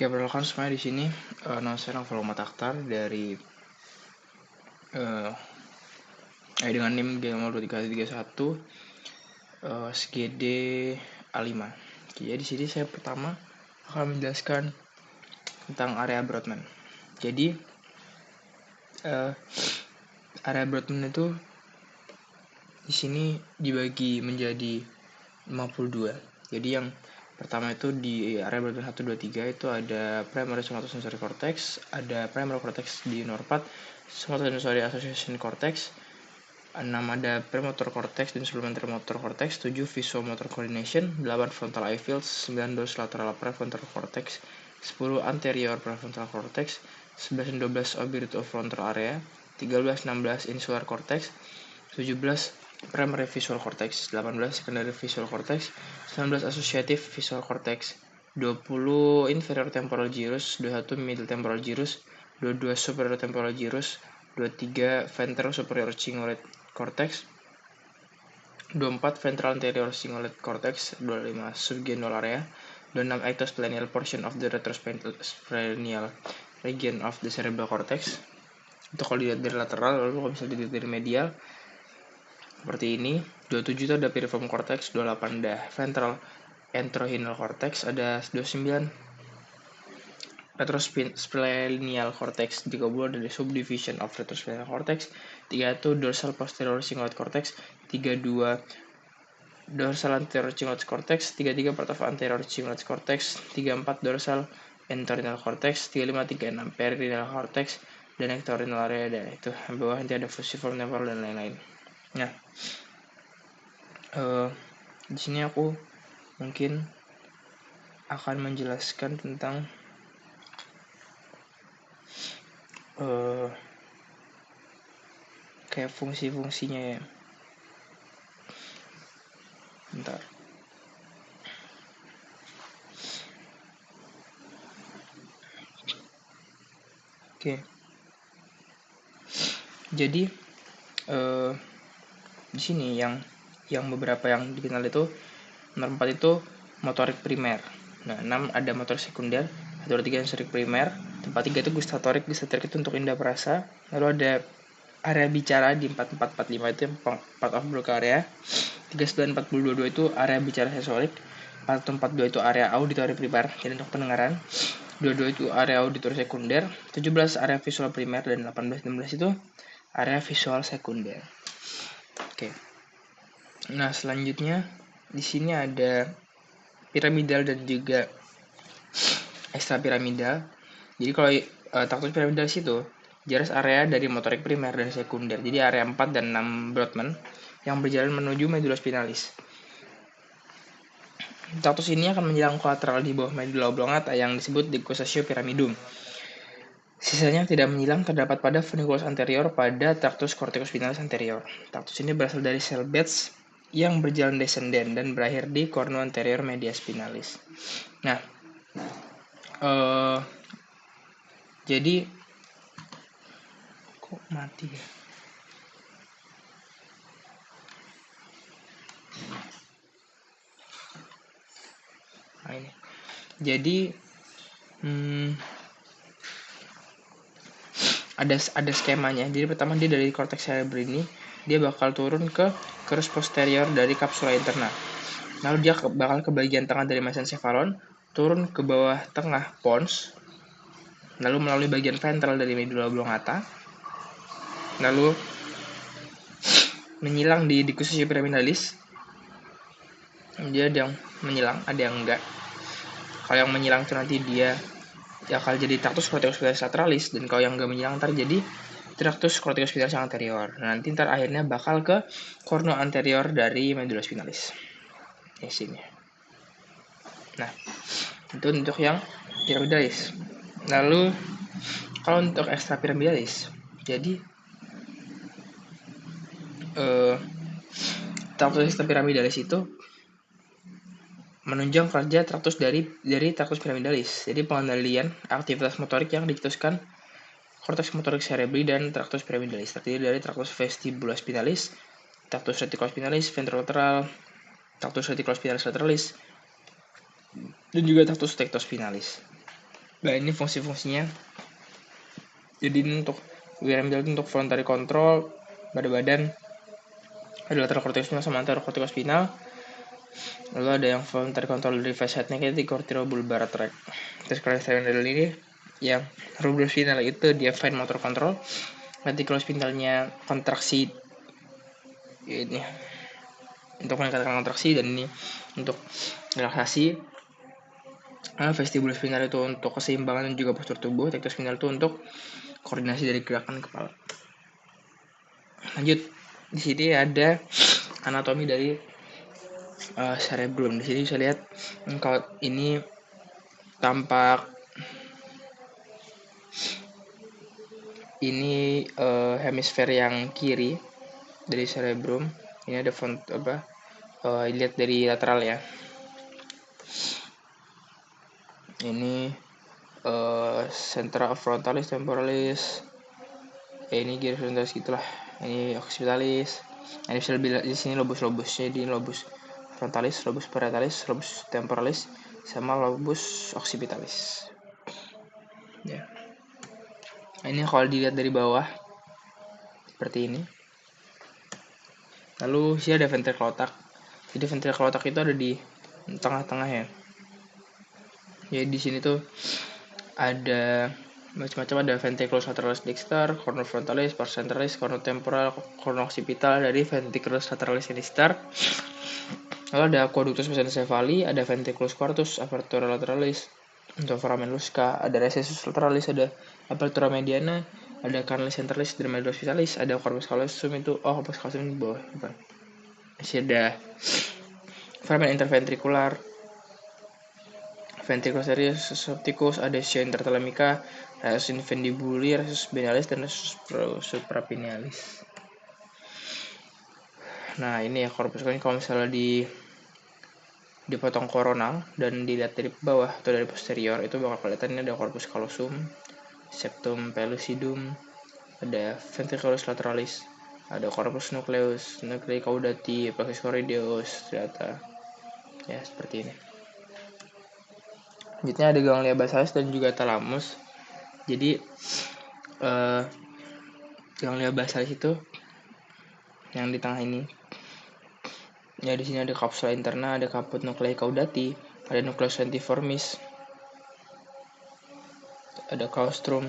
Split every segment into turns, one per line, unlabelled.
Oke, perkenalkan semuanya di sini. Nama saya Novel Mataktar dari dengan NIM G02331 SGD A5. Jadi di sini saya pertama akan menjelaskan tentang area Broadman. Jadi area Broadman itu di sini dibagi menjadi 52. Jadi yang pertama itu di area Broadman 1, 2, 3 itu ada primary somatosensory cortex, ada primary cortex di Norpat, somatosensory association cortex, 6 ada premotor cortex dan supplementary motor cortex, 7 visual motor coordination, 8 frontal eye fields, 9 dorsolateral prefrontal cortex, 10 anterior prefrontal cortex, 11 dan 12 orbitofrontal area, 13 16 insular cortex, 17 primary visual cortex, 18 secondary visual cortex, 19 associative visual cortex, 20 inferior temporal gyrus, 21 middle temporal gyrus, 22 superior temporal gyrus, 23 ventral superior cingulate cortex, 24 ventral anterior cingulate cortex, 25 subgenual area, 26 ectosplenial portion of the retrosplenial region of the cerebral cortex. Itu kalau dilihat dari lateral, lalu kalau bisa dilihat dari medial seperti ini. 27 itu ada piriform cortex, 28 ada ventral entorhinal cortex, ada 29 retrosplenial cortex, 30 ada subdivision of retrosplenial cortex, 31 dorsal posterior cingulate cortex, 32 dorsal anterior cingulate cortex, 33 part of anterior cingulate cortex, 34 dorsal entorhinal cortex, 35 36 perineal cortex, dan ectorinal area, dan itu bawah nanti ada fusiform temporal dan lain-lain. Nah, di sini aku mungkin akan menjelaskan tentang kayak fungsi-fungsinya ya. Bentar. Oke. Jadi di sini yang beberapa yang dikenal itu nomor 4 itu motorik primer. Nah, 6 ada motorik sekunder, 1, 2, 3 sensorik primer, tempat 3 itu gustatorik itu untuk indera perasa. Lalu ada area bicara di 44 45 itu yang part of broca area. 39 40 22 itu area bicara sensorik. 41 42 itu area auditory primer, jadi untuk pendengaran. 22 itu area auditory sekunder, 17 area visual primer, dan 18 16 itu area visual sekunder. Oke. Nah, selanjutnya di sini ada piramidal dan juga ekstra piramidal. Jadi kalau traktus piramidalis itu jelas area dari motorik primer dan sekunder. Jadi area 4 dan 6 Brodmann yang berjalan menuju medula spinalis. Traktus ini akan menjelang kolateral di bawah medula oblongata yang disebut decussatio pyramidum. Sisanya tidak menyilang terdapat pada funiculus anterior pada traktus corticospinalis anterior. Traktus ini berasal dari sel Betz yang berjalan descenden dan berakhir di cornu anterior media spinalis. Nah, jadi kok mati ya? Nah, ini. Jadi ada skemanya. Jadi pertama dia dari cortex cerebri ini dia bakal turun ke crus posterior dari capsula interna. Lalu dia bakal ke bagian tengah dari mesencephalon, turun ke bawah tengah pons, lalu melalui bagian ventral dari medula oblongata, lalu menyilang di decussatio pyramidalis. Dia ada yang menyilang, ada yang enggak. Kalau yang menyilang itu nanti dia bakal jadi traktus corticospinalis lateralis, dan kalau yang enggak menyilang ntar jadi traktus corticospinalis anterior. Nah, nanti ntar akhirnya bakal ke cornu anterior dari medula spinalis. Di sini. Nah, itu untuk yang piramidalis. Lalu kalau untuk ekstra piramidalis, jadi traktus ekstra piramidalis itu menunjang kerja traktus dari traktus piramidalis. Jadi pengendalian aktivitas motorik yang dicetuskan korteks motorik cerebri dan traktus piramidalis terdiri dari traktus vestibulospinalis, traktus reticulospinalis ventrolateral, traktus reticulospinalis lateralis, dan juga traktus tectospinalis. Nah, ini fungsi-fungsinya. Jadi ini untuk WRM untuk voluntary control pada badan, ada lateral corticospinal sama anterior corticospinal. Lalu ada yang voluntary control dari facetnya kayak di corticobulbar tract. Terus kalau ini yang rubrospinal itu dia fine motor control. Reticulospinalnya kontraksi ini untuk meningkatkan kontraksi, dan ini untuk relaksasi. Vestibulospinal itu untuk keseimbangan dan juga postur tubuh. Tectospinal itu untuk koordinasi dari gerakan kepala. Lanjut, di sini ada anatomi dari cerebrum. Di sini bisa lihat kalau ini tampak ini hemisfer yang kiri dari cerebrum. Ini ada lihat dari lateral ya. Ini centra frontalis temporalis. Ini gyrus frontalis gitulah. Ini occipitalis. Ini bisa lebih di sini lobus-lobusnya, di lobus frontalis, lobus parietalis, lobus temporalis, sama lobus occipitalis. Ya. Ini kalau dilihat dari bawah seperti ini. Lalu sini ada ventricle otak. Jadi ventricle otak itu ada di tengah-tengah ya. Jadi di sini tuh ada macam-macam, ada ventriculus lateralis dexter, cornu frontalis, pars centralis, cornu temporal, cornu occipital dari ventriculus lateralis sinister. Lalu ada aqueductus mesencephaly, ada ventriculus quartus, apertura lateralis, untuk foramen lusca, ada recessus lateralis, ada apertura mediana, ada canalis centralis, dermalis hospitalis, ada corpus callosum itu, corpus callosum di bawah, bukan. Masih ada foramen interventricular, ventriculus serratus, opticus, ada scia interthalamica, recessus infundibuli, recessus benalis, dan recessus suprapinealis. Nah, ini ya corpus callosum. Kalau misalnya dipotong koronal dan dilihat dari bawah atau dari posterior, itu bakal kelihatan ini ada corpus callosum, septum pellucidum, ada ventriculus lateralis, ada corpus nucleus, nuclei caudati, plexus choroideus, ternyata ya seperti ini. Selanjutnya ada ganglia basalis dan juga thalamus. Jadi ganglia basalis itu yang di tengah ini. Ya, di sini ada kapsula interna, ada caput nuclei caudati, ada nucleus centiformis, ada claustrum.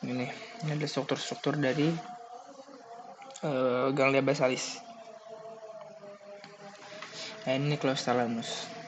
Ini ada struktur-struktur dari ganglia basalis. Nah, ini nucleus thalamus.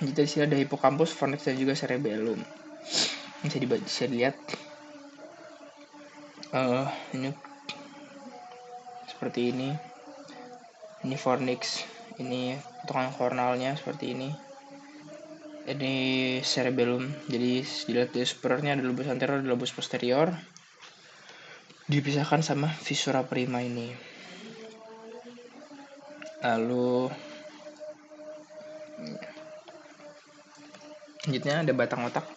Jadi di sini ada hippocampus, fornix, dan juga cerebellum. Bisa dilihat ini seperti ini. Ini fornix, ini potongan kornalnya seperti ini. Ini cerebellum. Jadi dilihat di superiornya ada lobus anterior, ada lobus posterior, dipisahkan sama visura prima ini. Lalu selanjutnya ada batang otak.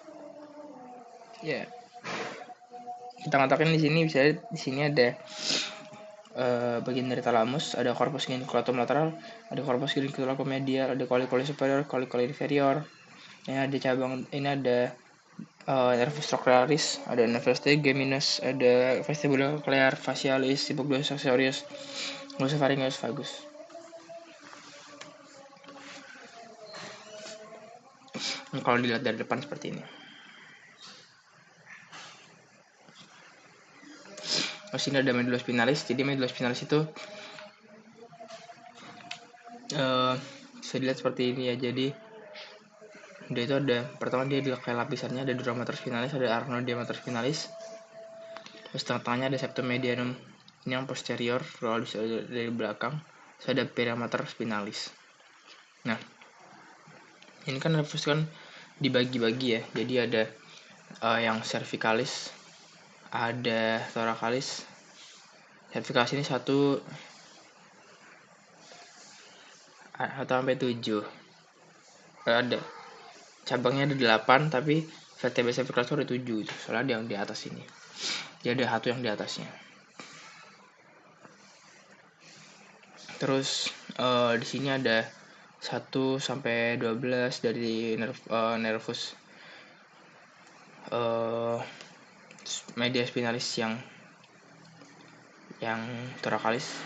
Ya, batang otak ini di sini bisa lihat, di sini ada bagian dari thalamus, ada corpus geniculum lateral, ada corpus geniculum medial, ada colliculi superior, colliculi inferior. Ini ada cabang, ini ada nervus trochlearis, ada nervus trigeminus, ada vestibula cochlear, facialis, hypoglossal accessorius, glossopharyngeus vagus. Kalau dilihat dari depan seperti ini. Terus ini ada medulla spinalis. Jadi medulla spinalis itu bisa dilihat seperti ini ya. Jadi dia itu ada, pertama dia di kayak lapisannya ada dura mater spinalis, ada arnodia mater spinalis. Terus tengah-tengahnya ada septum medianum, ini yang posterior kalau dari belakang. Terus ada perimeter spinalis. Nah, ini kan nervus kan dibagi-bagi ya. Jadi ada yang cervicalis, ada thoracalis. Cervicalis ini 1 sampai 7. Ada cabangnya ada 8, tapi vertebra cervicalis ada 7. Soalnya ada yang di atas ini. Jadi ada 1 yang di atasnya. Terus di sini ada 1 sampai 12 dari nervus media spinalis yang thoracalis.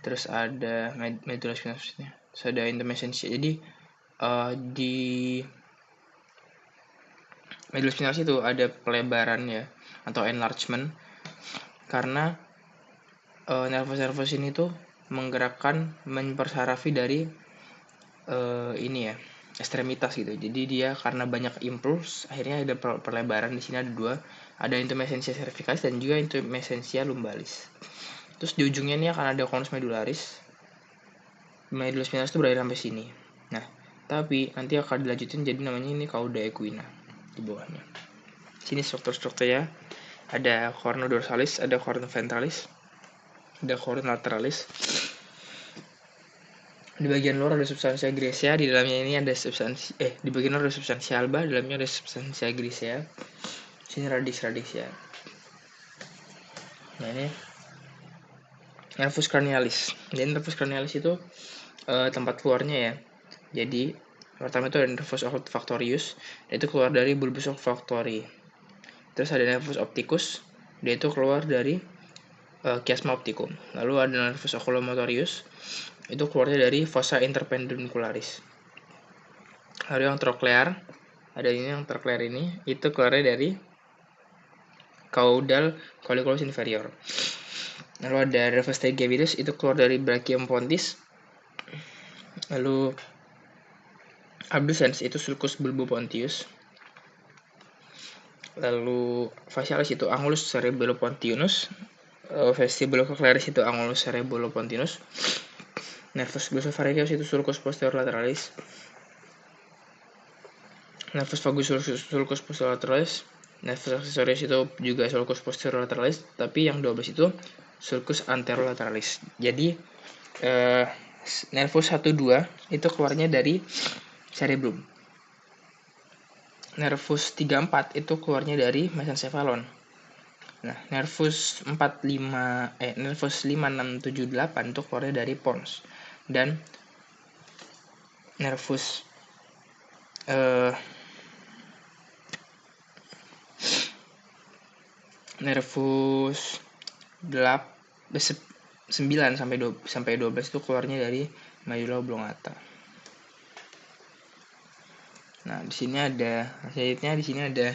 Terus ada medulla spinalisnya. Terus ada intermesensia. Jadi di medulla spinalis itu ada pelebaran ya atau enlargement karena nervus-nervus ini tuh menggerakkan mempersarafi dari ini ya ekstremitas gitu. Jadi dia karena banyak impuls akhirnya ada perlebaran. Di sini ada 2, ada intermesensia cervicalis dan juga intermesensia lumbalis. Terus di ujungnya ini akan ada conus medularis. Medulla spinalis itu berakhir sampai sini. Nah, tapi nanti akan dilanjutin jadi namanya ini cauda equina di bawahnya. Sini struktur-strukturnya ada cornu dorsalis, ada cornu ventralis, ada cornu lateralis. Di bagian luar ada substansia grisea, di dalamnya ini ada di bagian luar ada substansia alba, di dalamnya ada substansia grisea. Sini radix ya. Nah, ini nervus cranialis. Jadi nervus cranialis itu tempat keluarnya ya. Jadi pertama itu ada nervus olfactorius, itu keluar dari bulbus olfactori. Terus ada nervus opticus, dia itu keluar dari chiasma opticum. Lalu ada nervus oculomotorius, itu keluarnya dari fossa interpeduncularis. Lalu yang troclear, ada ini yang troclear ini, itu keluarnya dari caudal colliculus inferior. Lalu ada nervus trigeminus, itu keluar dari brachium pontis. Lalu abducens itu sulcus bulbopontius. Lalu facialis itu angulus cerebelopontinus. Vestibulocochlearis itu angulus cerebelopontinus. Nervus glossopharyngeus itu sulcus posterior lateralis. Nervus vagus sulcus posterior lateralis. Nervus accessorius itu juga sulcus posterior lateralis, tapi yang 12 itu sulcus anterolateralische. Jadi nervus 1-2 itu keluarnya dari cerebrum. Nervus 3-4 itu keluarnya dari mesencephalon. Nah, nervus 5, 6, 7, 8 itu keluarnya dari pons. Dan nervus 9 sampai 12 itu keluarnya dari medulla oblongata. Nah, di sini ada selanjutnya di sini ada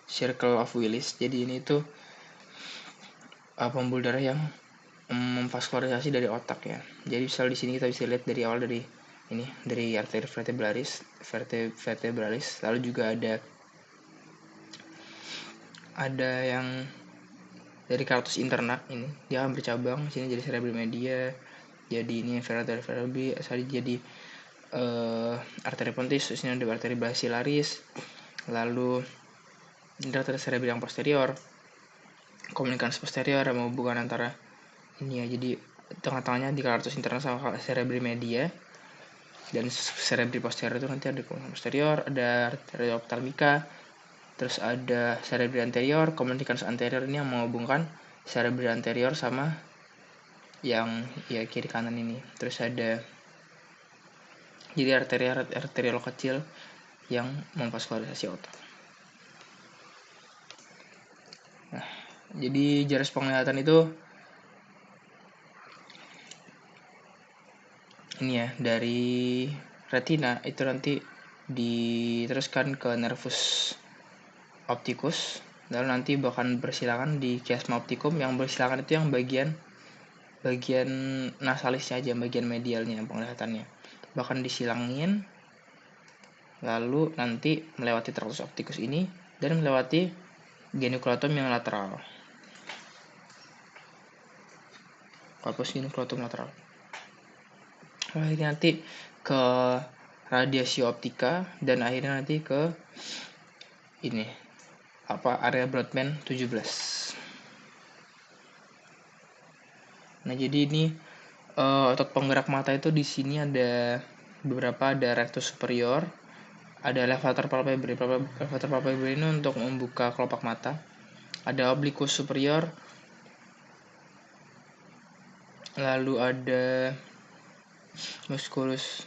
circle of Willis. Jadi ini tuh pembuluh darah yang memvaskularisasi dari otak ya. Jadi misal di sini kita bisa lihat dari awal dari arteri vertebralis, lalu juga ada yang dari cartus interna ini dia akan bercabang sini jadi cerebri media, jadi ini arteri vertebri, jadi arteri pontis, terus ini ada arteri basilaris, lalu ini arteri cerebri yang posterior, komunikans posterior yang menghubungkan antara ini ya, jadi tengah-tengahnya di cartus interna sama cerebri media, dan cerebri posterior itu nanti ada komunikans posterior, ada arteri ophthalmica, terus ada cerebri anterior, komunikans anterior ini yang menghubungkan cerebri anterior sama yang ya kiri kanan ini. Terus ada jadi arteriol kecil yang memvaskularisasi otak. Nah, jadi jaris penglihatan itu ini ya, dari retina itu nanti diteruskan ke nervus opticus, lalu nanti bahkan bersilangan di chiasma opticum. Yang bersilangan itu yang bagian nasalisnya aja, bagian medialnya penglihatannya, bahkan disilangin, lalu nanti melewati tractus opticus ini dan melewati geniculatum yang lateral, corpus geniculatum lateral. Akhirnya nanti ke radiasi optika dan akhirnya nanti ke ini area Brodmann 17. Nah, jadi ini otot penggerak mata itu di sini ada beberapa, ada rectus superior, ada levator palpebrae. Levator palpebrae ini untuk membuka kelopak mata. Ada obliquus superior, lalu ada musculus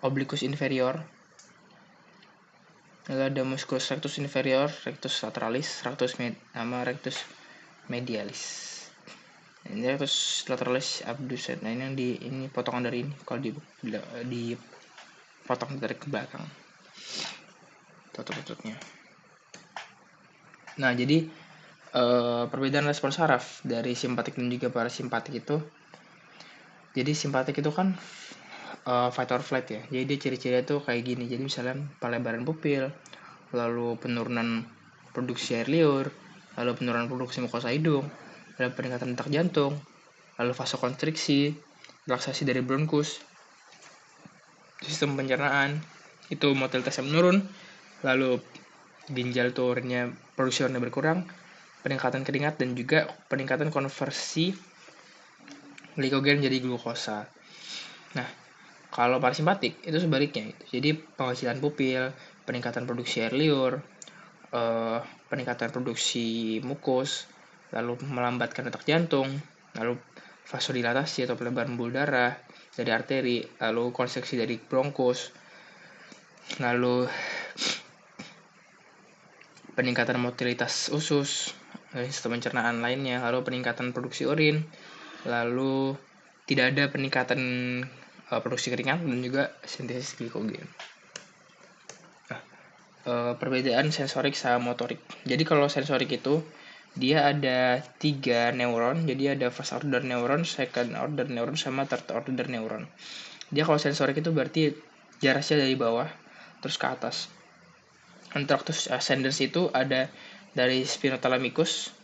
obliquus inferior, lalu ada musculus rectus inferior, rectus lateralis, sama rectus medialis. Ini rectus lateralis abducens. Nah, ini potongan dari ini kalau dipotong dari ke belakang. Tutupnya. Nah, jadi perbedaan respons saraf dari simpatik dan juga parasimpatik itu. Jadi simpatik itu kan fight or flight ya. Jadi dia ciri-cirinya tuh kayak gini. Jadi misalnya pelebaran pupil, lalu penurunan produksi air liur, lalu penurunan produksi mukosa hidung, lalu peningkatan detak jantung, lalu vasokonstriksi, relaksasi dari bronkus, sistem pencernaan, itu motilitasnya menurun, lalu ginjal tuh urinnya produksi urinnya berkurang, peningkatan keringat, dan juga peningkatan konversi glikogen jadi glukosa. Nah, kalau parasimpatik itu sebaliknya, jadi penghasilan pupil, peningkatan produksi air liur, peningkatan produksi mukus, lalu melambatkan detak jantung, lalu vasodilatasi atau pelebaran pembuluh darah dari arteri, lalu konstriksi dari bronkus, lalu peningkatan motilitas usus, sistem pencernaan lainnya, lalu peningkatan produksi urin, lalu tidak ada peningkatan produksi keringat dan juga sintesis glikogen. Perbedaan sensorik sama motorik. Jadi kalau sensorik itu dia ada 3 neuron, jadi ada first order neuron, second order neuron, sama third order neuron. Dia kalau sensorik itu berarti jaraknya dari bawah terus ke atas. Tractus ascendens itu ada dari spinothalamikus,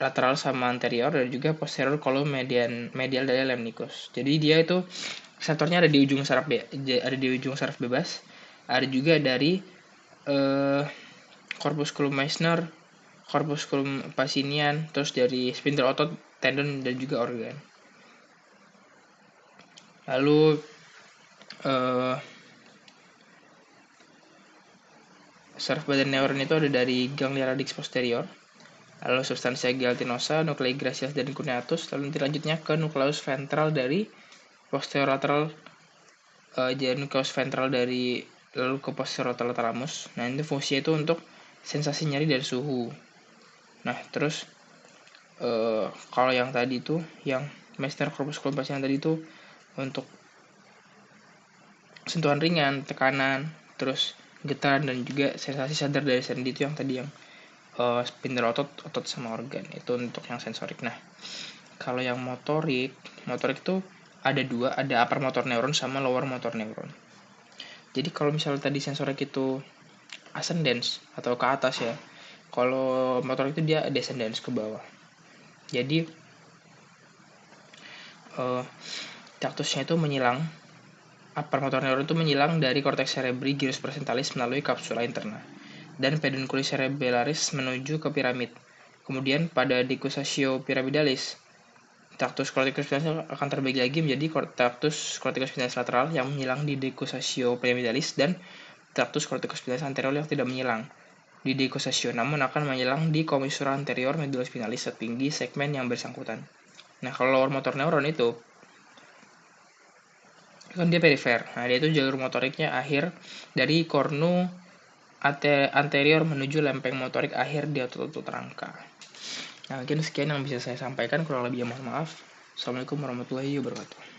lateral sama anterior, dan juga posterior kolom medial dari lemnicus. Jadi dia itu sensornya ada di ujung saraf bebas, ada juga dari corpusculum Meissner, corpusculum Pacinian, terus dari spindle otot, tendon, dan juga organ. Lalu saraf badan neuron itu ada dari ganglia radix posterior, lalu substansia gelatinosa, nuclei gracilis, dan cuneatus, lalu nanti lanjutnya ke nucleus ventral dari posterolateral, jadi nucleus ventral dari lalu ke posterolateral thalamus. Nah, ini fungsinya itu untuk sensasi nyeri dan suhu. Nah, terus kalau yang tadi itu, yang Meissner corpusculum Pacinian tadi itu untuk sentuhan ringan, tekanan, terus getaran, dan juga sensasi sadar dari sendi itu yang tadi yang spindle otot sama organ, itu untuk yang sensorik. Nah, kalau yang motorik itu ada 2, ada upper motor neuron sama lower motor neuron. Jadi kalau misalnya tadi sensorik itu ascendens atau ke atas ya, kalau motorik itu dia descendens ke bawah. Jadi taktusnya itu menyilang, upper motor neuron itu menyilang dari cortex cerebri gyrus presentalis melalui kapsula interna dan pedunculus cerebellaris menuju ke piramid. Kemudian pada decussatio pyramidalis, tractus corticus spinalis akan terbagi lagi menjadi tractus corticus spinalis lateral yang menyilang di decussatio pyramidalis dan tractus corticus spinalis anterior yang tidak menyilang di decussatio, namun akan menyilang di commissura anterior medulospinalis setinggi segmen yang bersangkutan. Nah, kalau lower motor neuron itu kan dia perifer. Nah, dia itu jalur motoriknya akhir dari kornu anterior menuju lempeng motorik akhir di otot rangka. Nah, mungkin sekian yang bisa saya sampaikan, kurang lebihnya mohon maaf. Assalamualaikum warahmatullahi wabarakatuh.